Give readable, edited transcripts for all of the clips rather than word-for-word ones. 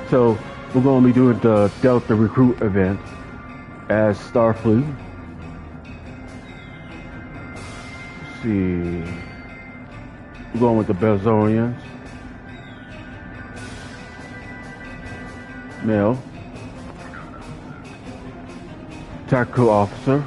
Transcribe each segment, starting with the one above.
So we're going to be doing the Delta Recruit event as Starfleet. Let's see. We're going with the Belzonians. Male. Tactical officer.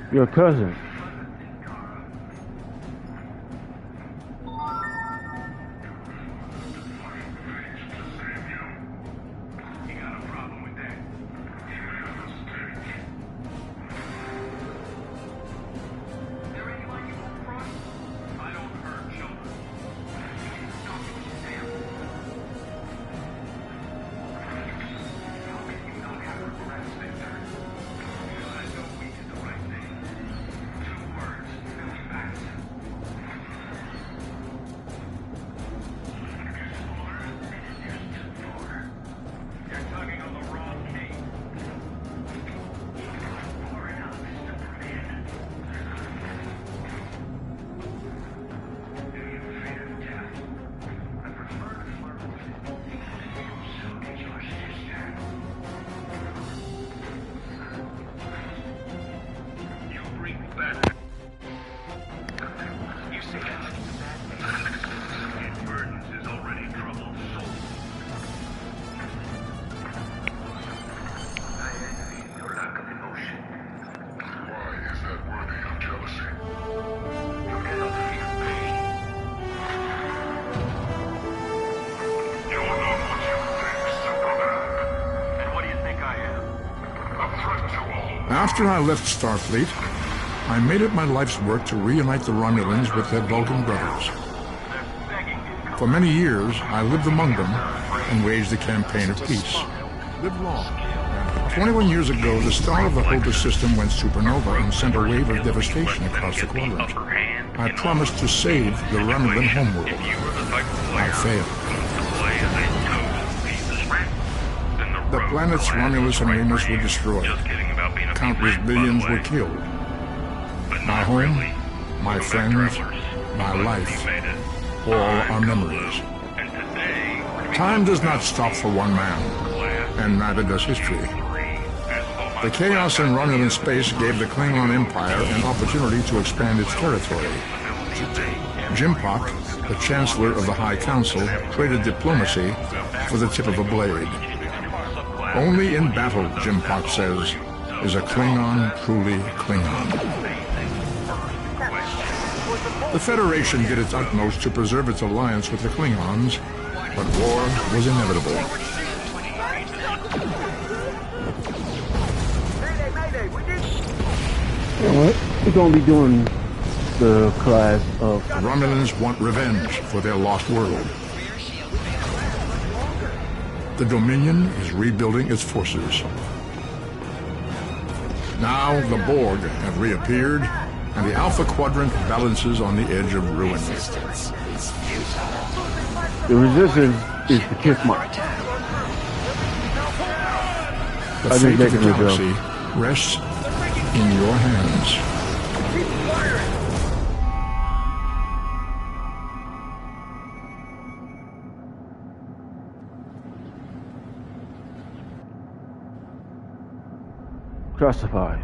Your cousin. After I left Starfleet, I made it my life's work to reunite the Romulans with their Vulcan brothers. For many years, I lived among them and waged a campaign of peace. Lived long. 21 years ago, the star of the Holter system went supernova and sent a wave of devastation across the quadrant. I promised to save the Romulan homeworld. I failed. The planets Romulus and Remus were destroyed. Countless billions were killed. My home, my friends, my life, all are memories. Time does not stop for one man, and neither does history. The chaos in Romulan space gave the Klingon Empire an opportunity to expand its territory. Jimpak, the Chancellor of the High Council, traded diplomacy for the tip of a blade. Only in battle, Jim Park says, is a Klingon truly Klingon. The Federation did its utmost to preserve its alliance with the Klingons, but war was inevitable. You know what? We're going to be doing the class of... The Romulans want revenge for their lost world. The Dominion is rebuilding its forces. Now the Borg have reappeared, and the Alpha Quadrant balances on the edge of ruin. The resistance is the kiss mark. The fate of the galaxy rests in your hands. Classified.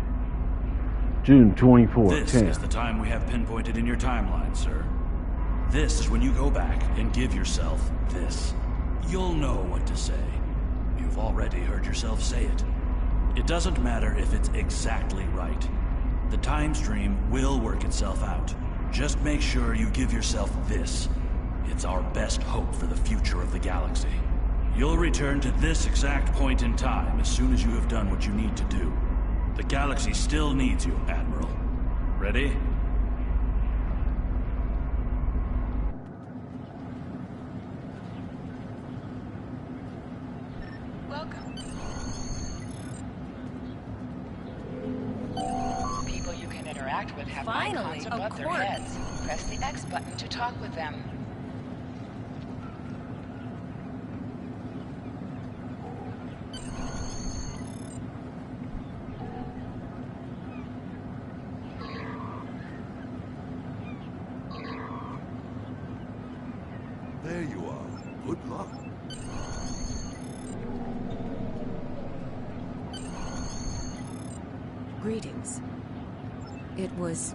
June 24, This 10. is the time we have pinpointed in your timeline, sir. This is when you go back and give yourself this. You'll know what to say. You've already heard yourself say it. It doesn't matter if it's exactly right. The time stream will work itself out. Just make sure you give yourself this. It's our best hope for the future of the galaxy. You'll return to this exact point in time as soon as you have done what you need to do. The galaxy still needs you, Admiral. Ready? Welcome. People you can interact with have icons above their heads. Press the X button to talk with them. There you are. Good luck. Greetings. It was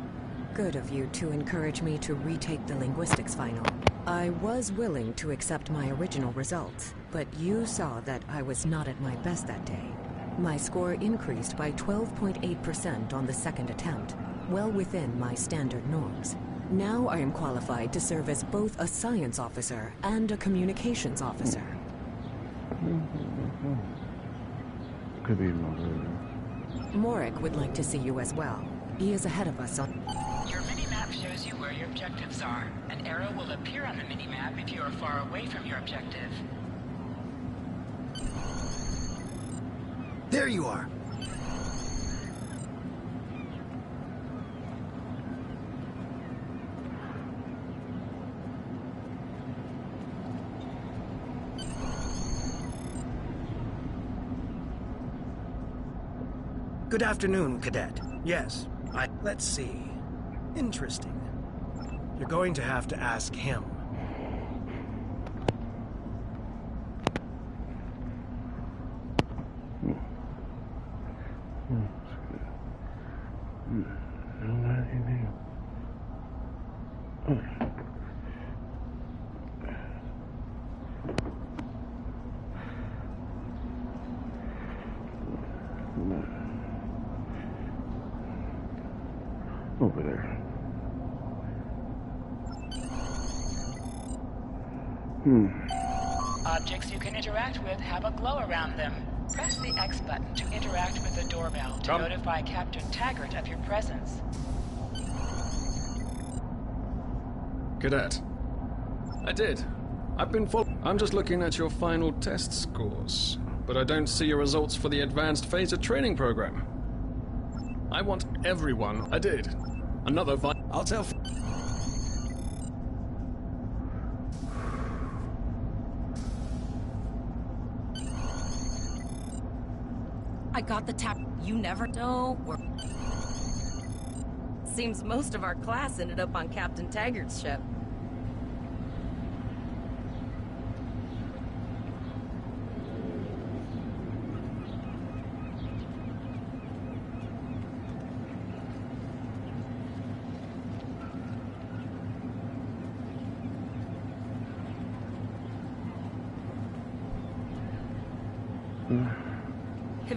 good of you to encourage me to retake the linguistics final. I was willing to accept my original results, but you saw that I was not at my best that day. My score increased by 12.8% on the second attempt, well within my standard norms. Now I am qualified to serve as both a science officer and a communications officer. Could be more. Morik would like to see you as well. He is ahead of us on... Your mini-map shows you where your objectives are. An arrow will appear on the mini-map if you are far away from your objective. There you are. Good afternoon, Cadet. Yes, let's see. Interesting. You're going to have to ask him. Over there. Objects you can interact with have a glow around them. Press the X button to interact with the doorbell to notify Captain Taggart of your presence. Cadet. I did. I'm just looking at your final test scores, but I don't see your results for the advanced phaser training program. I want everyone. I did. Another I'll tell. I got the tap. You never know. Seems most of our class ended up on Captain Taggart's ship.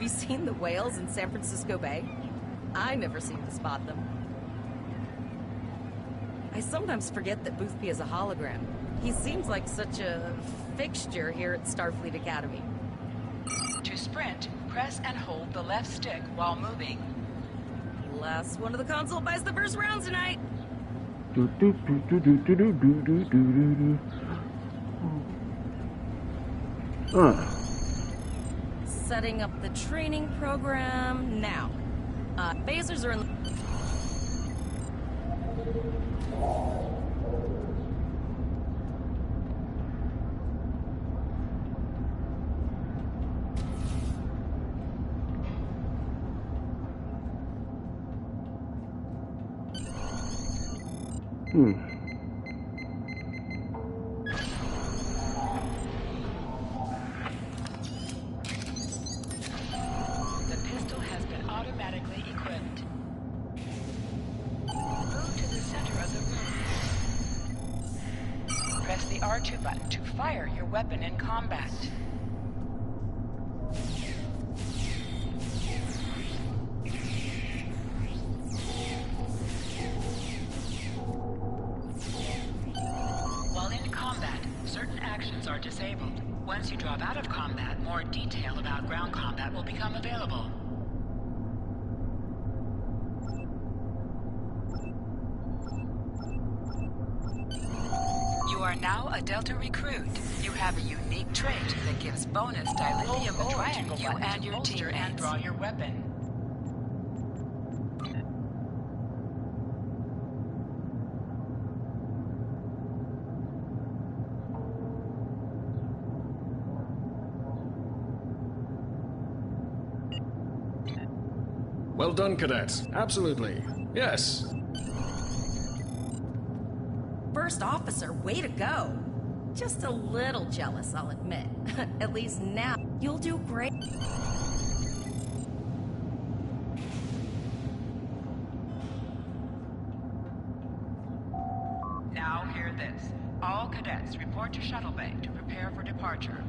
Have you seen the whales in San Francisco Bay? I never seem to spot them. I sometimes forget that Boothby is a hologram. He seems like such a fixture here at Starfleet Academy. To sprint, press and hold the left stick while moving. Last one of the console buys the first round tonight. Setting up the training program now. Phasers are in the... The pistol has been automatically equipped. Move to the center of the room. Press the R2 button to fire your weapon in combat. While in combat, certain actions are disabled. Once you drop out of combat, more detail about ground combat will become available. You are now a Delta recruit. You have a unique trait that gives bonus dilithium to you and your teammates. And draw your weapon. Well done, Cadet. Absolutely. Yes. First officer, way to go. Just a little jealous, I'll admit. At least now, you'll do great. Now hear this. All cadets report to Shuttle Bay to prepare for departure.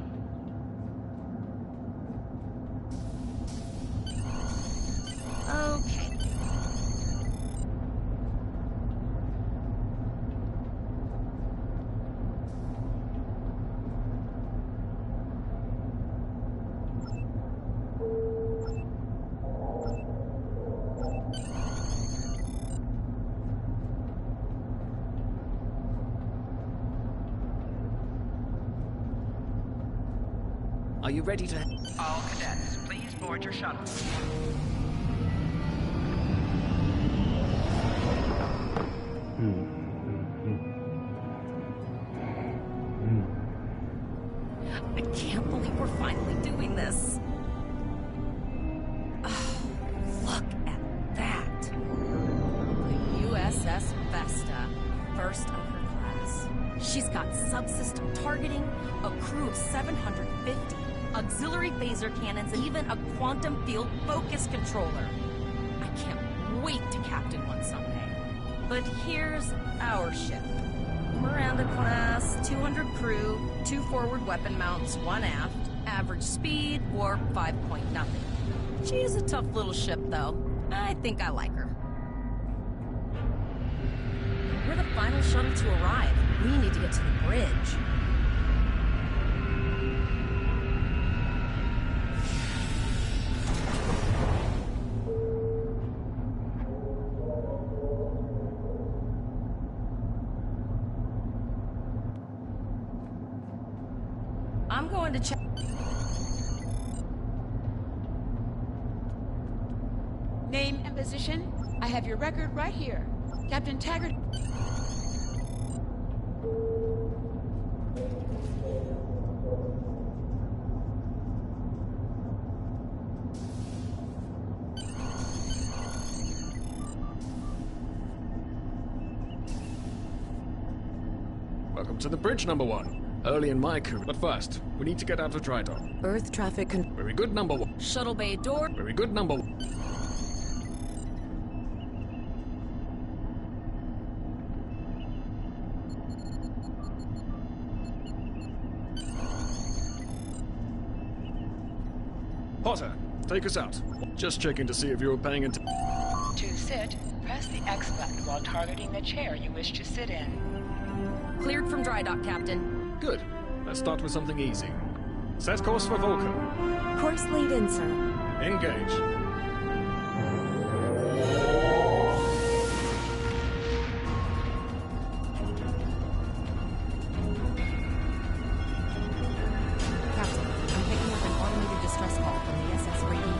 Okay. Are you ready to... All cadets, please board your shuttle. I can't believe we're finally doing this. Oh, look at that. The USS Vesta, first of her class. She's got subsystem targeting, a crew of 750, auxiliary phaser cannons, and even a quantum field focus controller. I can't wait to captain one someday. But here's our ship. Miranda class, 200 crew, 2 forward weapon mounts, 1 aft, average speed, warp 5.0. She's a tough little ship, though. I think I like her. We're the final shuttle to arrive. We need to get to the bridge. I'm going to check. Name and position? I have your record right here. Captain Taggart. Welcome to the bridge, number 1. Early in my career. But first, we need to get out of dry dock. Earth traffic con- Very good, number 1. Shuttle bay door. Very good, number 1. Potter, Take us out. Just checking to see if you were paying attention. To sit, press the X button while targeting the chair you wish to sit in. Cleared from dry dock, Captain. Good. Let's start with something easy. Set course for Vulcan. Course lead in, sir. Engage. Captain, I'm picking up an automated distress call from the SS Reiki.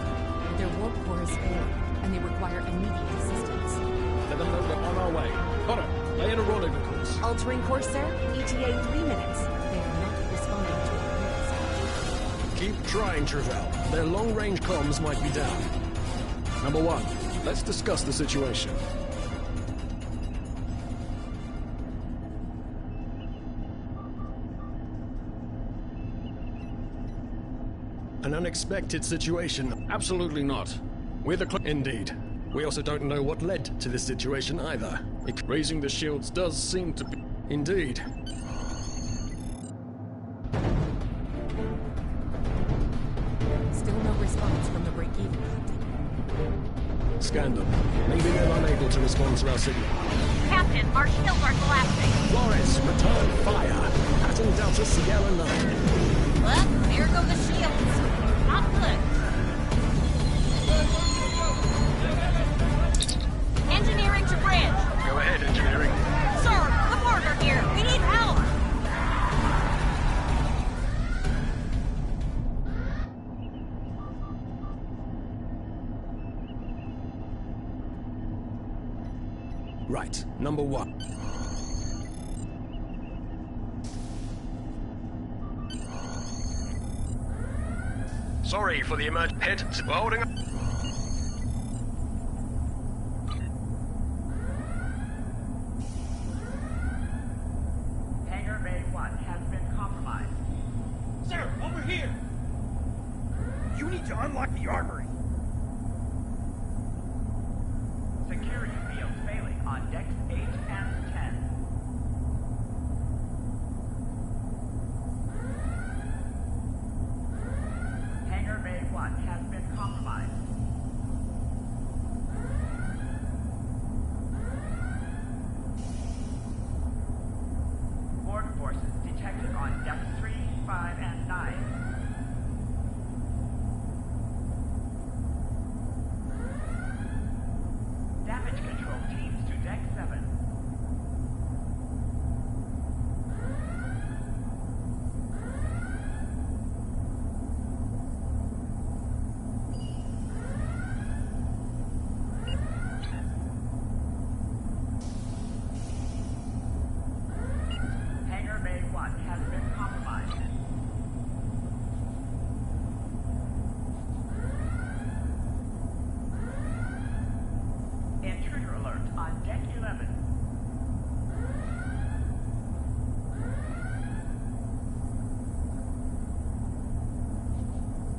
Their warp core is failing, and they require immediate assistance. Let them know we're on our way. Connor, lay in a rendezvous course. Altering course, sir. ETA 3 minutes. They are not responding to our Keep trying, Travell. Their long-range comms might be down. Number 1, let's discuss the situation. An unexpected situation? Absolutely not. We're the Indeed. We also don't know what led to this situation either. Raising the shields does seem to be... Indeed. Still no response from the break-even, Captain. Scan them. Maybe they're unable to respond to our signal. Captain, our shields are collapsing. Flores, return fire. Pattern Delta Sierra 9. Well, there go the shields. Not good. Engineering to bridge. Go ahead, engineering. Sir, the border here. We need help. Right, number 1. Sorry for the emergency. Head, we're holding up. Hangar Bay 1 has been compromised. Sir, over here! You need to unlock the armory. Security field failing on decks 8 and 10. Hangar Bay 1 has been compromised. Board forces detected on decks 3, 5, and 9. Damage control teams to deck 7. Hangar Bay 1 has been compromised. Intruder alert on deck 11.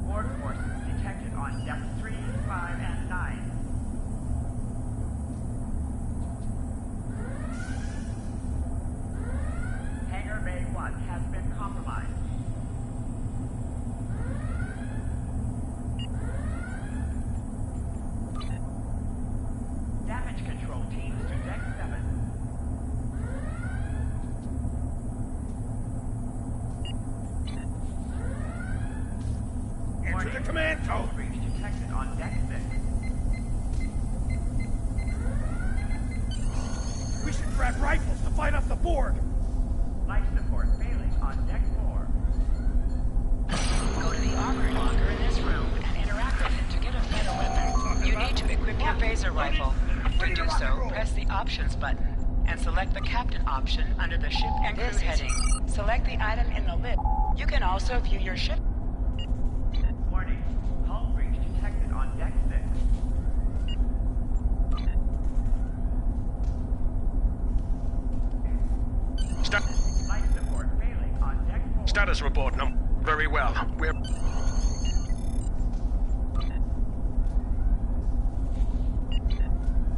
Board forces detected on decks 3, 5, and 9. Hangar Bay 1 has been compromised. Damage control teams to deck 7. Enter the command code. Breach detected on deck 6. We should grab rifles to fight off the Borg. Life support failing on deck 4. Go to the armor locker in this room and interact with it to get a better weapon. You need to equip your phaser rifle. To do so, press the options button and select the captain option under the ship and crew heading. Select the item in the list. You can also view your ship. Warning. Hull breach detected on deck 6. Life support failing on deck 4. Status report, very well. We're...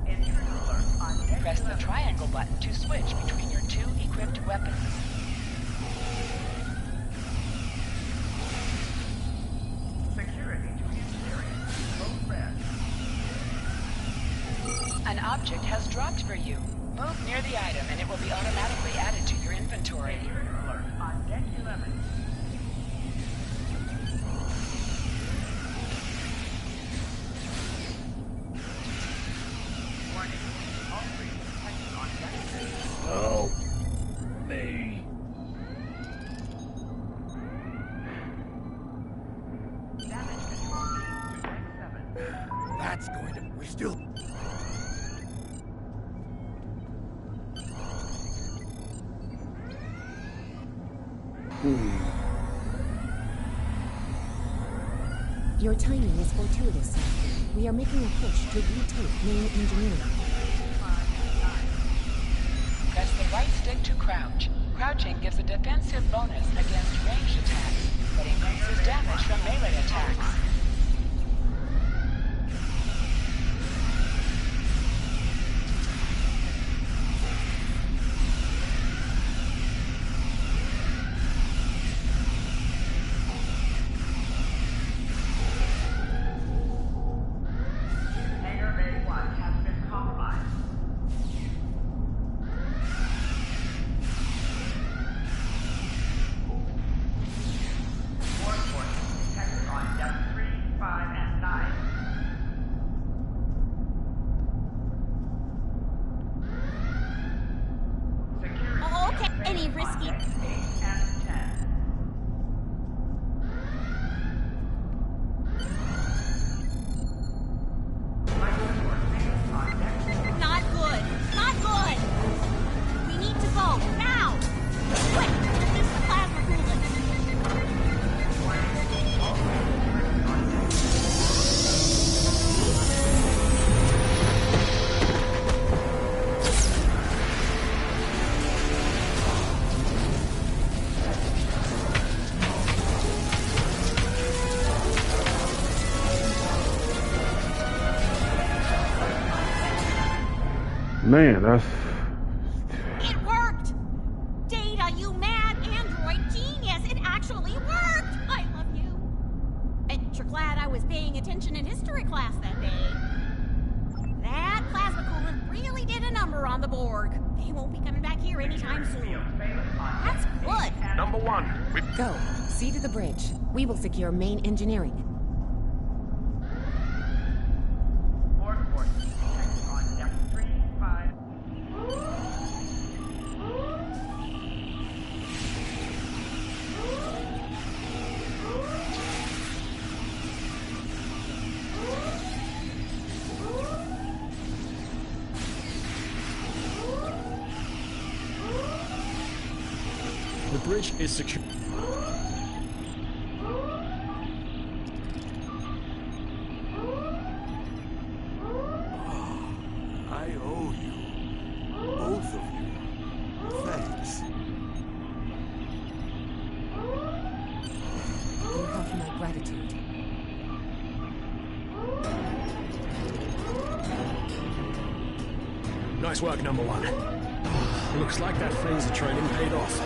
Intruder alert on deck Press the 11. triangle button to switch between your 2 equipped weapons. Security to engineering. An object has dropped for you. Move near the item and it will be automatically added to your inventory. Alert on deck 11. Warning. All three detected on deck 6. Oh, me. Damage control to deck 7. That's going to... We still... Your timing is fortuitous, sir. We are making a push to retake main engineering. Press the right stick to crouch. Crouching gives a defensive bonus against ranged attacks, but increases damage from melee attacks. Hangar Bay 1 has been compromised. Workforce detected on depth 3, 5, and 9. Security. Oh, okay. Any risky... on decks 8 and 10. Not good. Not good. We need to go now. Quick, this is the plasma coolant. Man, that's... It worked! Data, you mad android genius! It actually worked! I love you. And you're glad I was paying attention in history class that day. That plasma coolant really did a number on the Borg. They won't be coming back here anytime soon. That's good. Number 1, we... Go. See to the bridge. We will secure main engineering. Workforce detected on depth 3, 5. The bridge is secure. I owe you. Both of you. Thanks. You have my gratitude. Nice work, number 1. Looks like that phaser training paid off.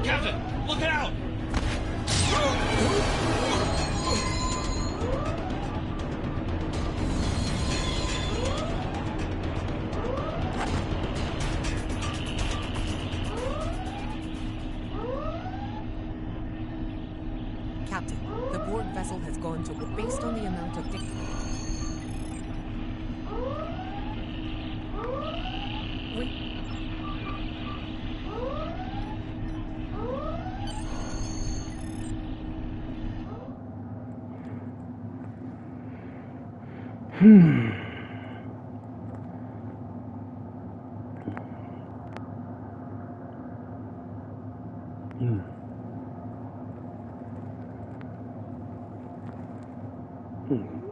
Captain, look out! Captain, the Borg vessel has gone to... Based on the amount of...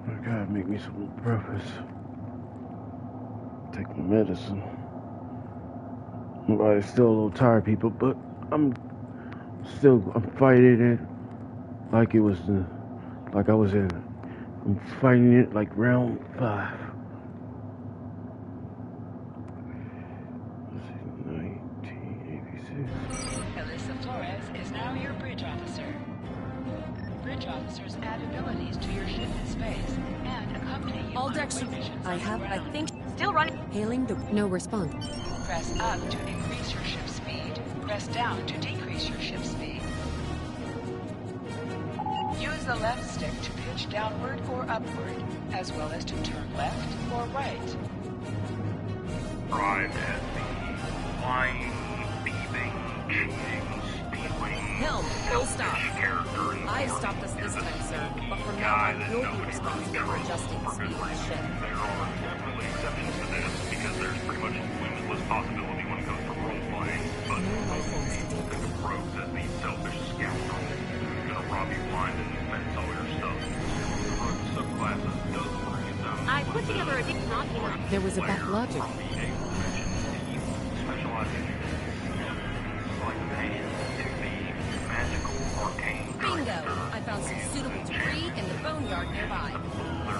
I gotta make me some breakfast. Take my medicine. My body's still a little tired, people, but I'm fighting it like it was like I was in. I'm fighting it like round 5. Let's see, 1986. Alyssa Flores is now your bridge officer. Bridge officers add abilities to your ship in space and accompany you All on decks. missions I underground. think. Still running. Hailing the... No response. Press up to increase your ship's speed. Press down to decrease your ship's speed. Use the left stick to pitch downward or upward, as well as to turn left or right. Arrived at the flying, thieving, cheating, stealing, Helm, full stop. character in the I story stopped this is a time, sir, sneaky but from now guy on, that you'll be nobody responsible really for trusts adjusting the for good speed of the reason. ship. There are definitely exceptions to this because there's pretty much limitless possibility when it comes to role playing. But most people think of rogues as these selfish scoundrels who's gonna rob you blind and fence all your stuff. Rogue subclasses does bring it down. I put together a deep There was a back logic. Specializing in like man to the magical arcane. Bingo! I found some suitable debris in the boneyard nearby.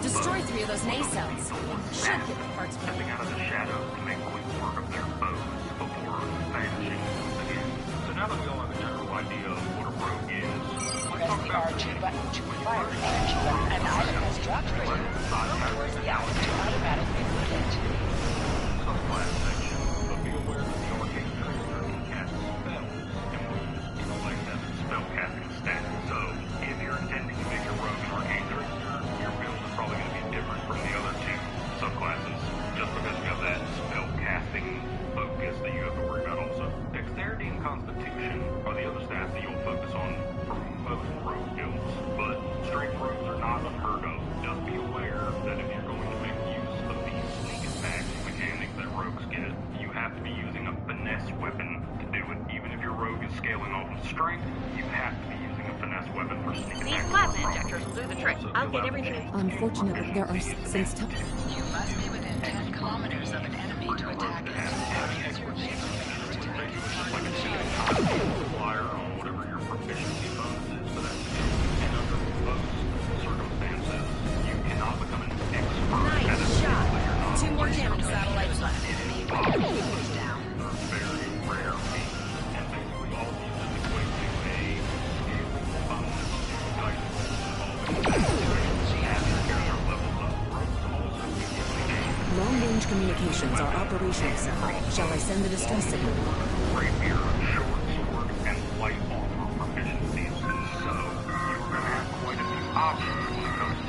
Destroy 3 of those nacelles. Should get the parts back. Stepping out of the shadows to make quick work of their bows before vanishing again. So now that we all have a general idea of what a rogue is, let's Press talk the about R2 button to fire an energy weapon an item has dropped for you. Move towards the item to automatically loot it. Subclass section, but be aware that the arcane character can cast spells, and will intellect as a spellcasting stat. So, if you're intending to make your rogue an arcane character, your build is probably going to be different from the other 2 subclasses, just because you have that spellcasting focus that you have to worry about also. Dexterity and Constitution are the other stats that you'll focus on for most rogue guilds, but strength rogues are not unheard of. Just be aware that if you're going to make use of these sneak attack mechanics that rogues get, you have to be using a finesse weapon to do it. Even if your rogue is scaling off of strength, you have to be using a finesse weapon for sneak attack. These plasma injectors will do the trick. I'll get everything. Unfortunately, there are since time. You must be within 10 kilometers of an enemy to attack it. Use your laser to attack it. Flyer on whatever your proficiency bonus is for that skill. And under most circumstances, you cannot become an expert at a Nice skill shot. that you're not 2 more jamming satellites left. is down. They're very rare feats, and basically all these just equate to a scaling bonus type involving as your character levels up. Rogues also give you a Long-range communications are operational, sir. Shall I send the distress signal? rapier, short sword, and light armor proficiencies. So, you're going to have quite a few options when it comes to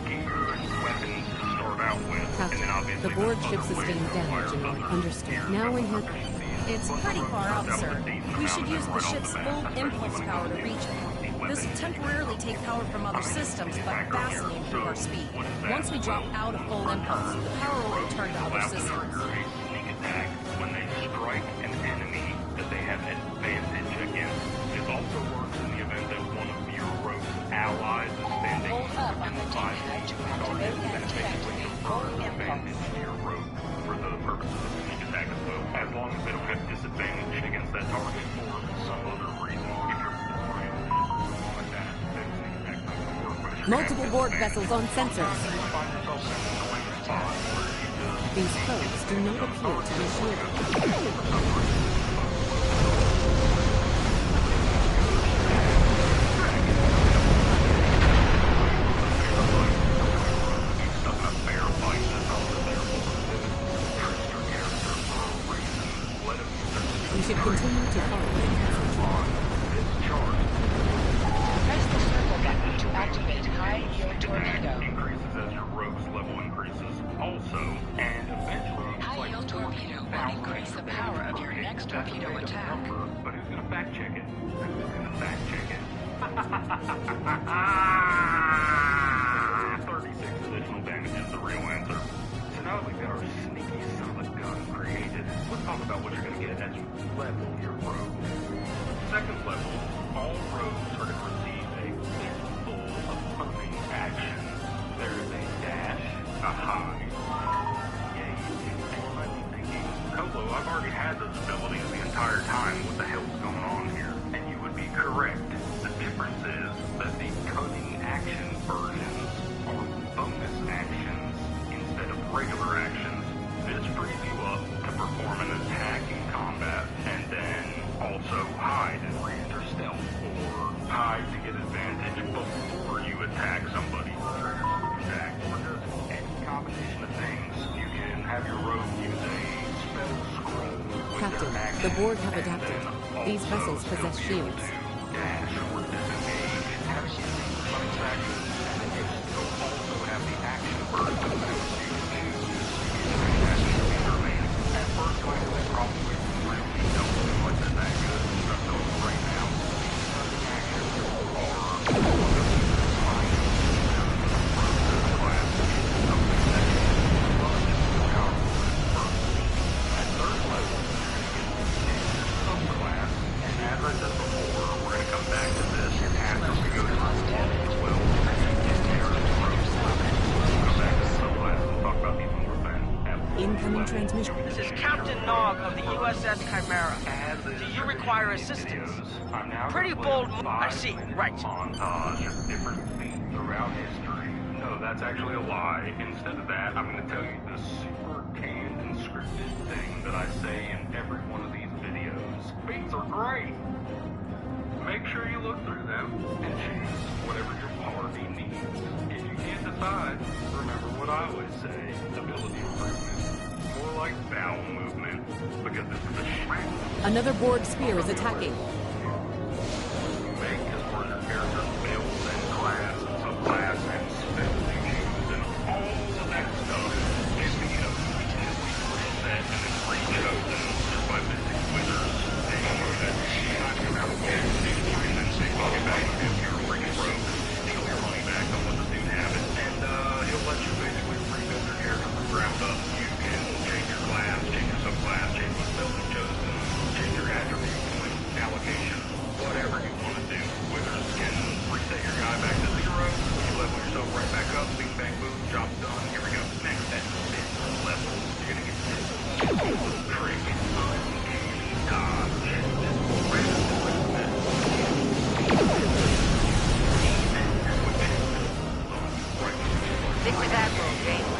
gear and weapons to start out with. And then obviously The board there's ship other ways sustained to damage acquire and other understood. gear Now we and have... proficiencies. It's pretty far out, sir. We should use the ship's full impulse power to reach it. This will temporarily take power from other systems, but vastly improve our speed. Once we drop out of full impulse, the power will return to other systems. Sneak attack when they strike an enemy that they have advantage against. This also works in the event that one of your rogue's allies is standing Hold up on the inside D-pad to the activate target, and then basically deactivate confers full advantage impulse. to your rogue for the purposes of sneak attack as well. As long as they don't have disadvantage against that target for some other reason. If you're blind or something like that, then sneak attack doesn't work. But if you're Multiple having board disadvantage, vessels on sensors. you find yourself in an annoying spot where you just These probes do not appear to be shielded. We should continue to follow the Press the circle button to activate high-yield torpedo. increases as your rogue's level increases. Also, and eventually, High-yield torpedo will increase the power of your next torpedo attack. But who's gonna fact check it? Who's gonna fact check it? 36 additional damage is the real answer. So now that we've got our sneaky son of a gun created, let's talk about what you're gonna get as you level your rogue. Second level, all rogues are gonna receive a fistful of hunting actions. There is a dash, a hide, yay, and you might be thinking, Colo, I've already had those abilities the entire time. What the hell's going on here? And you would be correct. The difference is that the cunning action versions are bonus actions instead of regular actions. This frees you up to perform an attack in combat, and then Also, hide and re-enter stealth, or hide to get advantage before you attack somebody. Attack, or just any combination of things. You can have your rogue use a spell scroll. Captain, the Borg have adapted. These vessels possess shields. Dash or disengage. Have you seen the bonus action? And you still also have the action burst effects you can choose. At first glance, they probably really don't look like they're that good. But those right now, these actions are fine. Class is something that is much more powerful than first. At third level, you're going to get subclass, and as I said before, we're going to come back to this after we go through all 12 Come back to subclass and talk about these more fun. Incoming transmission. This is Captain Nog of the USS Chimera. Do you require assistance? Pretty bold move. I see. Right. Montage of different feats throughout history. No, that's actually a lie. Instead of that, I'm going to tell you the super canned and scripted thing that I say in every one of these videos. Feats are great. Make sure you look through them and choose whatever your party needs. If you can't decide, remember what I always say, ability improvement. More like bowel movement, because this is a shit. Another Borg sphere is attacking. Make as far as your character's build and class, subclass, and spells you choose, and all of that stuff is the set and it's pre-chosen just by visiting wizards. They know that shiny around the edge, and then say, fuck it back, if you're a freaking rogue, steal your money back, don't let the dude have it, and he'll let you basically rebuild your character from the ground up. You can change your class, change your subclass, change the spells you've chosen, change your attribute point allocation, whatever you want to do. Wizards can reset your guy back to 0, you level yourself right back up, bing bang boom, job's done, here we go. Next at 5th level, you're gonna get this little trick, uncanny dodge. Stick with that roll, James.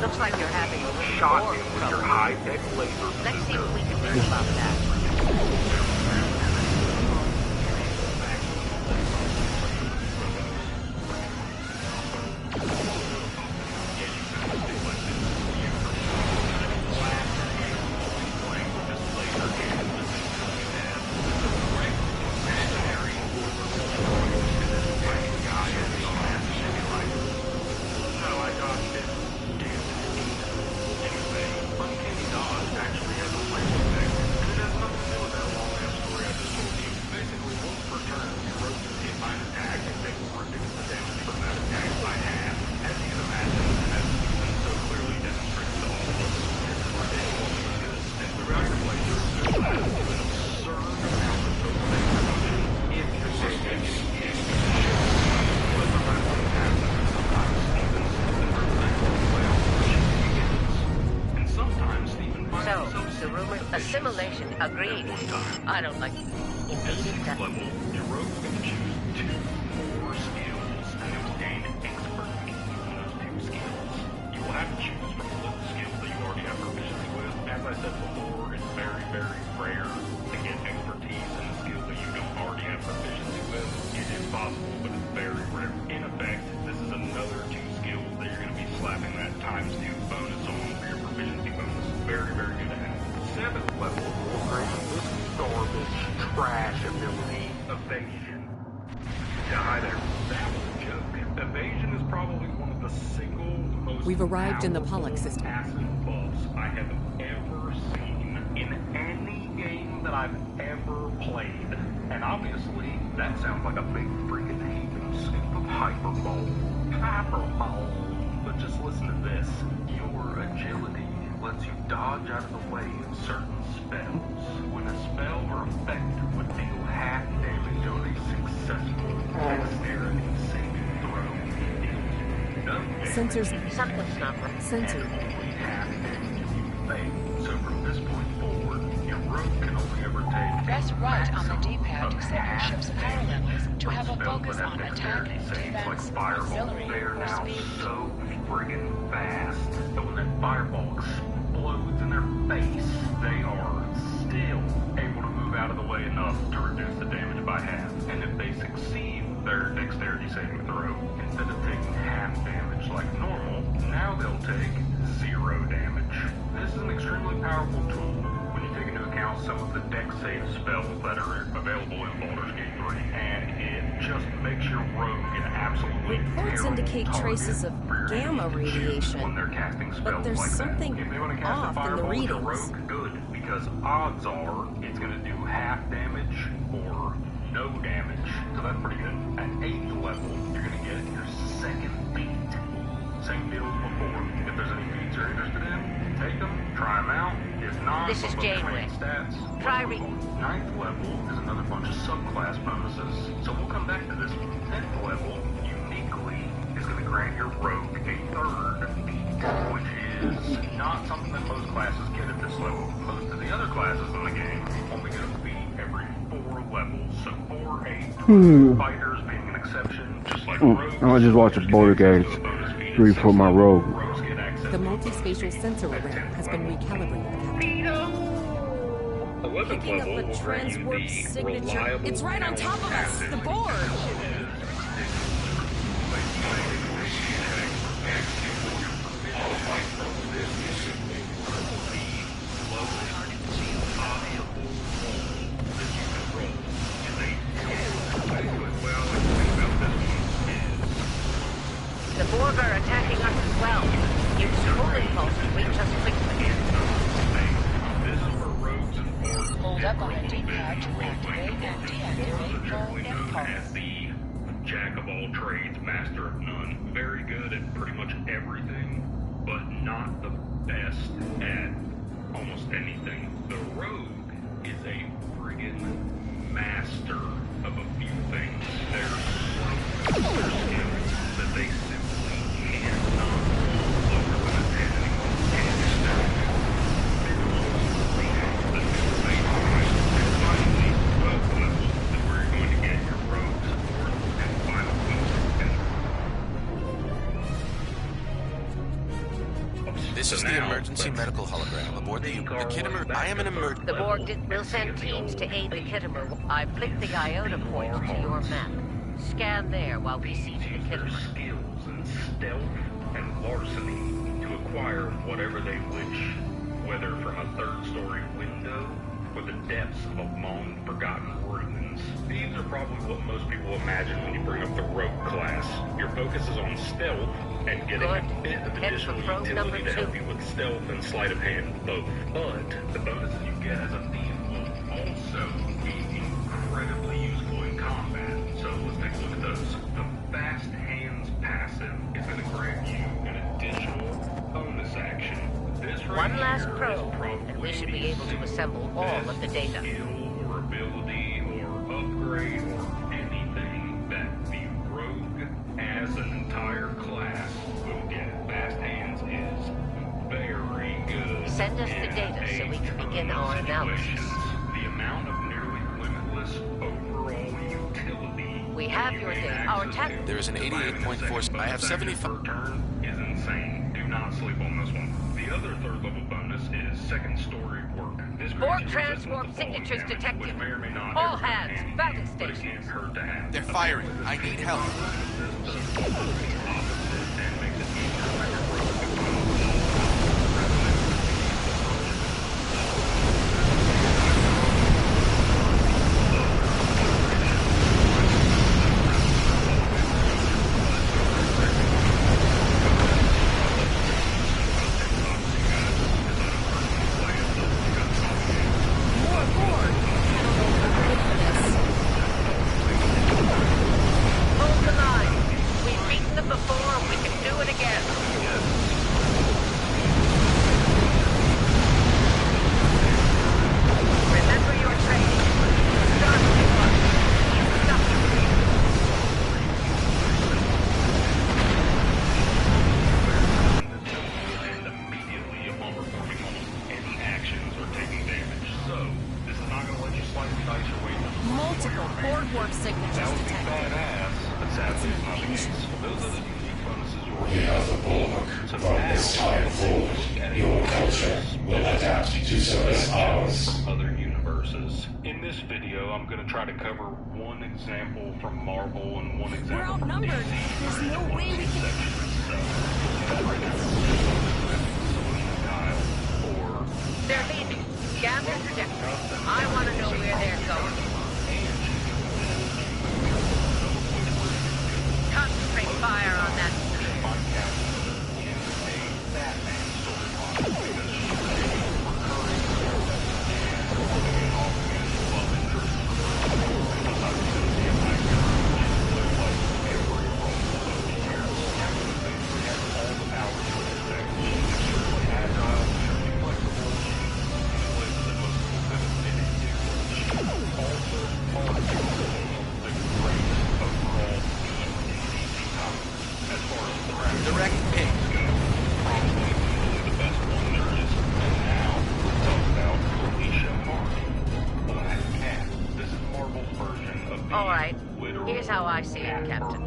Looks like you're having a little Shot more him with trouble. your high-tech laser. Let's see what we can do about that. Assimilation agreed. I don't like invading the... Your rogue's going to choose 2 more skills, and they will gain expert on those 2 skills. You will have to choose from the list of skills that you already have proficiency with. As I said before, it's very, very rare to get expertise in the skills that you don't already have proficiency with. It is possible, but it's very rare. In effect, this is another 2 skills that you're going to be slapping that ×2 bonus on for your proficiency bonus. Very, very good to have. 7th level will grant this garbage trash ability, Evasion. Yeah, hi there. That was a joke. Evasion is probably one of the single most We've arrived in the Pollux system. passive buffs I have ever seen in any game that I've ever played. And obviously, that sounds like a big freaking heaping scoop of hyperbole. Hyperbole. But just listen to this. Your agility lets you dodge out of the way of certain spells. When a spell or effect would deal half damage on a successful dexterity saving throw, no damage. Sensors. Something's not right. Sensor. Half damage if you fail. So from this point forward, your rogue can only ever take... Press right on the D-pad to set your ship's power levels to have a focus on attack, defense, auxiliary, They are or now speed. so friggin' fast that when that fireball explodes in their face, they are still able to move out of the way enough to reduce the damage by half. And if they succeed their dexterity saving throw, instead of taking half damage like normal, now they'll take 0 damage. This is an extremely powerful tool when you take into account some of the dex save spells that are available in Baldur's Gate 3, and it just makes your rogue an absolutely Reports indicate traces of gamma radiation, when they're casting spells but there's like something that. If they want to cast a off in the fireball with your readings. rogue, good, because odds are it's going to do half damage or no damage, so that's pretty good. At 8th level, you're going to get your second feat. Same deal as before. If there's any feats you're interested in, take them, try them out. If not, This is Janeway. stats. Try re- 9th level is another bunch of subclass bonuses, so we'll come back to this one. 10th level, uniquely, is going to grant your rogue a 3rd feat, which is not something that most classes get at this level. Most of the other classes in the game only get a feat every 4 levels, so 4, 8, fighters being an exception, just like rogues. I just watched a Baldur's Gate 3 for my rogue. The multi-spatial sensor array has been recalibrated, Captain. Picking up a transwarp signature. It's right on top of us, the board. The Borg are attacking us as well. Use full impulse to reach us quickly. Hold up on the D-pad to activate and deactivate full impulse. As the jack of all trades, master of none. Very good at pretty much everything, but not the best at almost anything. The rogue is a friggin' master of a few things. There's skills that they simply cannot overcome at any This is the emergency medical hologram aboard the Khitomer. I am an emergency. The Borg will send teams to aid the Khitomer. I've flicked the iota points to your map. Scan there while we siege the Khitomer. Skills and stealth and larceny to acquire whatever they wish, whether from a 3rd-story window or the depths of a long-forgotten ruins. These are probably what most people imagine when you bring up the rogue class. Your focus is on stealth and getting a bit of additional utility to help you with stealth and sleight of hand both. But the bonuses you get as a thief will also be incredibly useful in combat. So let's take a look at those. The Fast Hands passive is going to grant you an additional bonus action. This right One last here probe, is and we should be able to assemble all of the data. Skill or ability or upgrade or anything that the rogue as an entire class will get. Fast Hands is very good. Send us the data so we can begin our analysis. The amount of nearly limitless overall utility We have your data. Our tech. There is an 88.4. I have 75. Turn is insane. Do not sleep on this one. The other 3rd level bonus is 2nd-story work. This Borg transwarp signatures detected. All hands, battle stations. They're firing. I need help. Hold the line. We've beaten them before, we can do it again. Remember your training. Start with one. Stop. And immediately upon performing almost any actions or taking damage. So, this is not going to let you slightly dice your way through. Multiple Borg warp signatures That would be detected. badass, but sadly it's not the case. Those are the unique bonuses We are the Borg. From this time forward, your culture will adapt to serve ours. other universes. In this this video, I'm going to try to cover one example from Marvel and one example We're outnumbered. There's no way we can... They're leaving. Scan their trajectory. I want to know where they're going. Concentrate fire on that.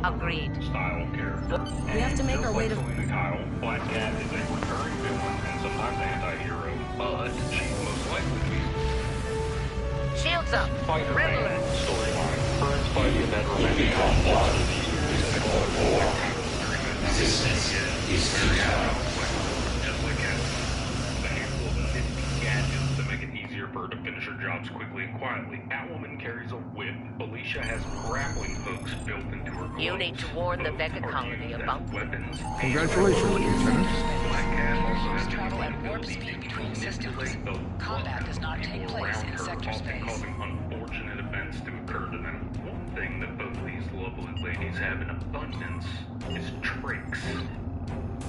Agreed. Style character. We have to make our way to... Kyle, Black Cat is a recurring villain and sometimes anti-hero, but she's most likely to be... Shields up. Spider-Man storyline. Current Spidey event remains Resistance is futile. Just like Catwoman. A handful of nifty gadgets to make it easier for her to finish her jobs quickly and quietly. Catwoman carries a whip. Alicia has grappling hooks built into her clothes. You need to warn the Vega colony about weapons. Congratulations, Lieutenant. Black Cat also has travel at warp speed between systems. Combat does not take place in sector space. Causing unfortunate events to occur to them. One thing that both these lovely ladies have in abundance is tricks.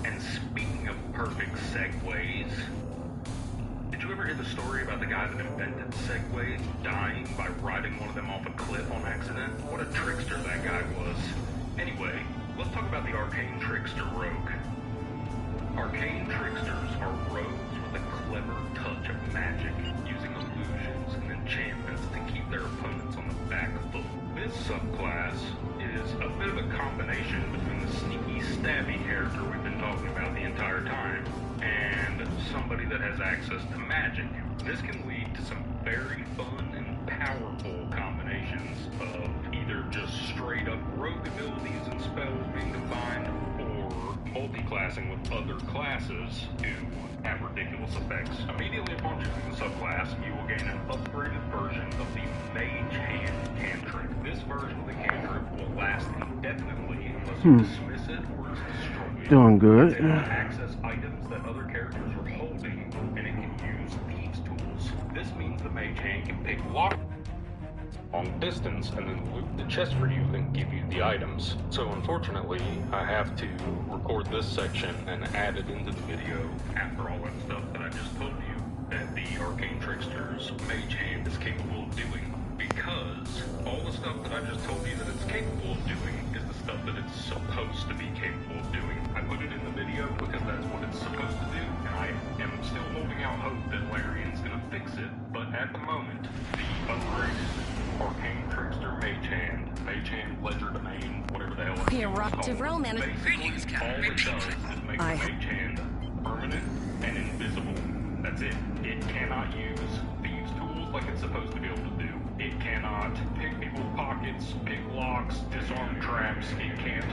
And speaking of perfect segues, did you ever hear the story about the guy that invented segways dying by riding one of them off a cliff on accident? What a trickster that guy was. Anyway, let's talk about the arcane trickster rogue. Arcane tricksters are rogues with a clever touch of magic, using illusions and enchantments to keep their opponents on the back foot. This subclass is a bit of a combination between the sneaky, stabby character we've been talking about the entire time and somebody that has access to magic. This can lead to some very fun and powerful combinations of either just straight up rogue abilities and spells being combined, or multi-classing with other classes to have ridiculous effects. Immediately upon choosing the subclass, you will gain an upgraded version of the Mage Hand cantrip. This version of the cantrip will last indefinitely unless you dismiss it or it's destroyed. Doing good. It will access items that other characters are holding, and it can use thieves' tools. This means the Mage Hand can pick lock long distance and then loot the chest for you and give you the items. So unfortunately, I have to record this section and add it into the video after all that stuff that I just told you that the Arcane Trickster's Mage Hand is capable of doing, because all the stuff that I just told you that it's capable of doing is the stuff that it's supposed to be capable of doing. I put it in the video because that's what it's supposed to do, and I am still holding out hope that Larian's gonna fix it, but at the moment, the upgraded Arcane Trickster Mage Hand Ledger Domain, whatever the hell it's The eruptive realm and basically all it does is make the Mage Hand permanent and invisible. That's it. It cannot use thieves' tools like it's supposed to be able to do. It cannot pick people's pockets, pick locks, disarm traps. It can't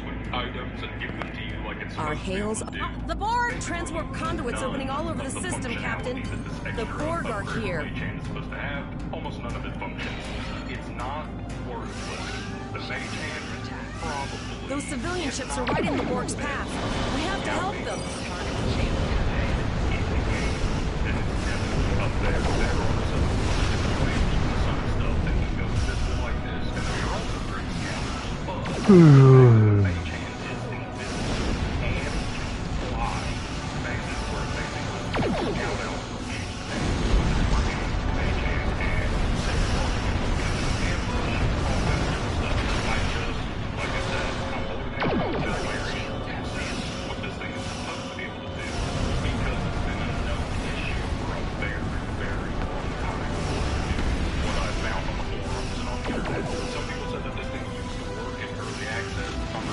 loot items and give them to you like it's supposed to be able to do. The Borg! Transport conduits opening all over the system, Captain. The Borg are here. Mage Hand is supposed to have. Almost none of it functions. It's not worthless. The Mage Hand probably... Those civilian ships are right in the Borg's path. We have to help them. Up there, there are some stuff that can go this like this, and there are also great scanners, but the Mage Hand is invisible and fly. Bases where basically scout out Mage Hand and save ambush, all that sort of stuff. Like I said, I'm holding out just what this thing is supposed to be able to do, because it's been a known issue for a very, very long time. What I found on the forums and on the internet. Some people said that this thing used to work in early access. I'm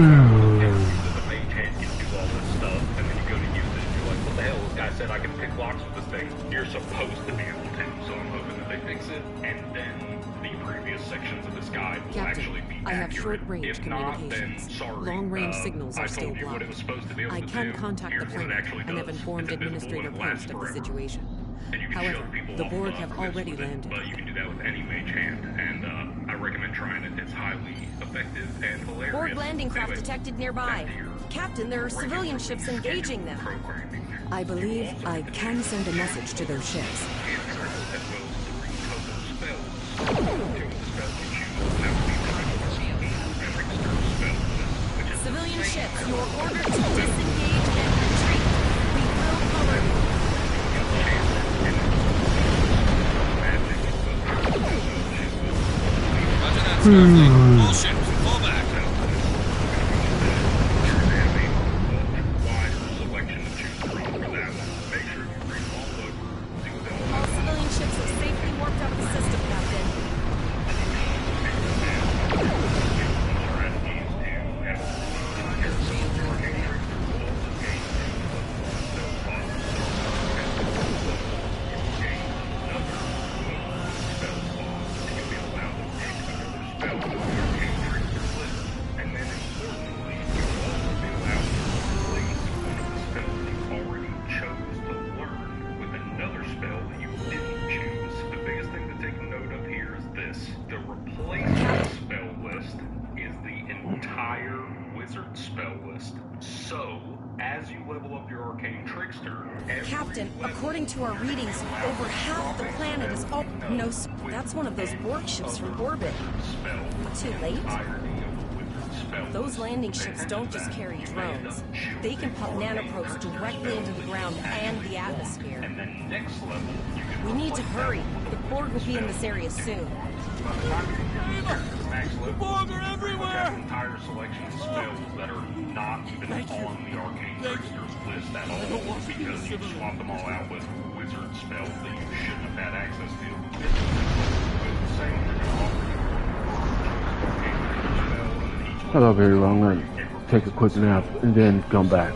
the mage hand can do all this stuff, and then you go to use it, and you're like, what the hell? This guy said I can pick locks with this thing. You're supposed to be able to, so I'm hoping that they fix it, and then the previous sections of this guide will actually be accurate. I have short-range if not, then communications. sorry. Long-range signals are I still told you what it was blocked. supposed to be able I to can do. contact the Here's what it planet actually and have does. informed It's invisible Administrator and it lasts Post of the forever. situation. And you can However, shove people the off Borg have cliffs already with it, landed. but you can do that with any mage hand, and I recommend trying it. It's highly effective and hilarious. Borg landing craft Anyway, detected nearby. Captain, there are civilian ships engaging them. I believe I can send a message to those ships. Civilian ships, you are ordered to disengage and retreat. We will cover you. Roger that, Starfleet. All ships, fall back. All civilian ships are safely warped out of the system, Captain. Captain, according to our readings, over half the planet is all... No, that's one of those Borg ships from orbit. Too late? Those landing ships don't just carry drones. They can pump nanoprobes directly into the ground and the atmosphere. We need to hurry. The Borg will be in this area soon. The Borg are everywhere! An entire selection of spells that are not even on the Arcane Trickster's list at all, because you swapped them all out with wizard spells that you shouldn't have had access to. Hello, very long. I'm gonna take a quick nap and then come back.